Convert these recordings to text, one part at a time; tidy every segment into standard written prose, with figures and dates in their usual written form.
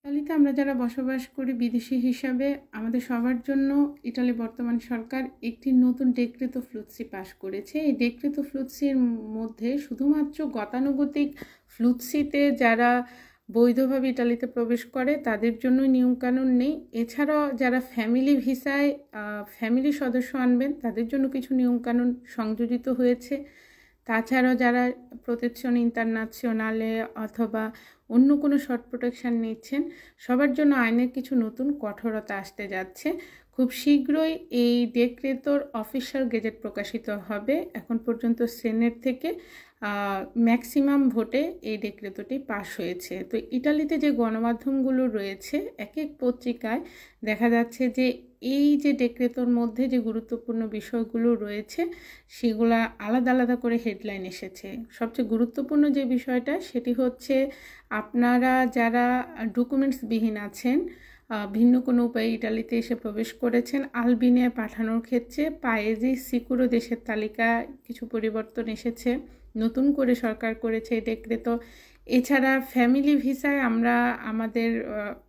ইতালিতে আমরা যারা বসবাস করি বিদেশি হিসাবে আমাদের সবার জন্য ইটালি বর্তমান সরকার একটি নতুন ডেক্রেতো ফ্লুৎসি পাস করেছে। এই ডেক্রেতো ফ্লুৎসির মধ্যে শুধুমাত্র গতানুগতিক ফ্লুৎসিতে যারা বৈধভাবে ইটালিতে প্রবেশ করে তাদের জন্য নিয়মকানুন নেই। এছাড়াও যারা ফ্যামিলি ভিসায় ফ্যামিলি সদস্য আনবেন তাদের জন্য কিছু নিয়মকানুন সংযোজিত হয়েছে। তাছাড়াও যারা প্রোটেকশন ইন্টারন্যাশনালে অথবা অন্য কোনো শর্ট প্রোটেকশন নিচ্ছেন সবার জন্য আইনের কিছু নতুন কঠোরতা আসতে যাচ্ছে। খুব শীঘ্রই এই ডেক্রেতোর অফিশিয়াল গেজেট প্রকাশিত হবে। এখন পর্যন্ত সেনেট থেকে ম্যাক্সিমাম ভোটে এই ডেক্রেতোটি পাশ হয়েছে। তো ইটালিতে যে গণমাধ্যমগুলো রয়েছে এক এক পত্রিকায় দেখা যাচ্ছে যে এই যে ডেক্রেতোর মধ্যে যে গুরুত্বপূর্ণ বিষয়গুলো রয়েছে সেগুলা আলাদা আলাদা করে হেডলাইন এসেছে। সবচেয়ে গুরুত্বপূর্ণ যে বিষয়টা সেটি হচ্ছে আপনারা যারা ডকুমেন্টসবিহীন আছেন ভিন্ন কোনো উপায়ে ইটালিতে এসে প্রবেশ করেছেন আলবেনিয়ায় পাঠানোর ক্ষেত্রে পায়েজি সিকুরো দেশের তালিকায় কিছু পরিবর্তন এসেছে। নতুন করে সরকার করেছে এই ডেক্রেতো। এছাড়া ফ্যামিলি ভিসায় আমরা আমাদের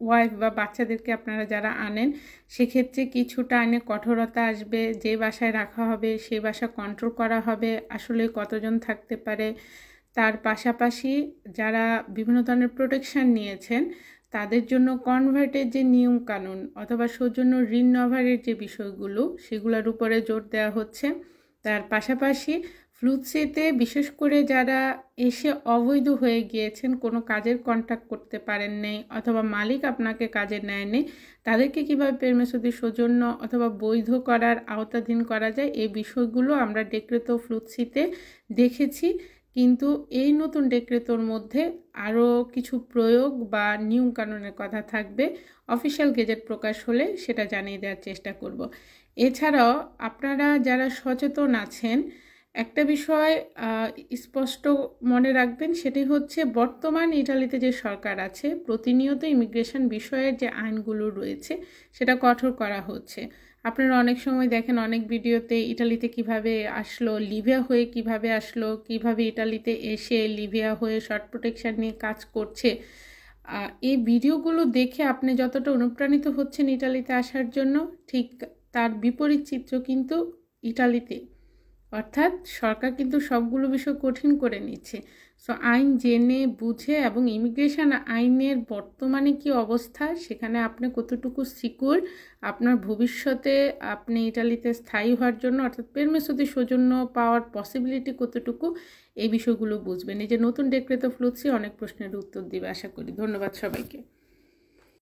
ওয়াইফ বা বাচ্চাদেরকে আপনারা যারা আনেন সেক্ষেত্রে কিছুটা আইনে কঠোরতা আসবে। যে বাসায় রাখা হবে সেই বাসা কন্ট্রোল করা হবে আসলে কতজন থাকতে পারে। তার পাশাপাশি যারা বিভিন্ন ধরনের প্রোটেকশান নিয়েছেন তাদের জন্য কনভার্টের যে নিয়মকানুন অথবা সৌজন্য ঋণ নভারের যে বিষয়গুলো সেগুলোর উপরে জোর দেওয়া হচ্ছে। তার পাশাপাশি ফ্লুৎসিতে বিশেষ করে যারা এসে অবৈধ হয়ে গিয়েছেন কোনো কাজের কন্ট্যাক্ট করতে পারেন নাই অথবা মালিক আপনাকে কাজে নেয়নি তাদেরকে কীভাবে পেরমেসো দি সৌজন্য অথবা বৈধ করার আওতাধীন করা যায় এই বিষয়গুলো আমরা ডেক্রেতো ফ্লুৎসিতে দেখেছি। কিন্তু এই নতুন ডেক্রেতোর মধ্যে আরও কিছু প্রয়োগ বা নিয়মকানুনের কথা থাকবে। অফিশিয়াল গেজেট প্রকাশ হলে সেটা জানিয়ে দেওয়ার চেষ্টা করব। এছাড়াও আপনারা যারা সচেতন আছেন একটা বিষয় স্পষ্ট মনে রাখবেন, সেটি হচ্ছে বর্তমান ইটালিতে যে সরকার আছে প্রতিনিয়ত ইমিগ্রেশন বিষয়ের যে আইনগুলো রয়েছে সেটা কঠোর করা হচ্ছে। আপনারা অনেক সময় দেখেন অনেক ভিডিওতে ইটালিতে কিভাবে আসলো, লিবিয়া হয়ে কিভাবে আসলো, কিভাবে ইটালিতে এসে লিবিয়া হয়ে শর্ট প্রোটেকশন নিয়ে কাজ করছে। এই ভিডিওগুলো দেখে আপনি যতটা অনুপ্রাণিত হচ্ছেন ইটালিতে আসার জন্য ঠিক তার বিপরীত চিত্র কিন্তু ইটালিতে, অর্থাৎ সরকার কিন্তু সবগুলো বিষয় কঠিন করে নিচ্ছে। সো আইন জেনে বুঝে এবং ইমিগ্রেশন আইনের বর্তমানে কি অবস্থা সেখানে আপনি কতটুকু সিকিউর, আপনার ভবিষ্যতে আপনি ইটালিতে স্থায়ী হওয়ার জন্য অর্থাৎ পেরমেসো দি সৌজন্য পাওয়ার পসিবিলিটি কতটুকু এই বিষয়গুলো বুঝবেন। এই যে নতুন ডেক্রেতো ফ্লুৎসি অনেক প্রশ্নের উত্তর দিবে আশা করি। ধন্যবাদ সবাইকে।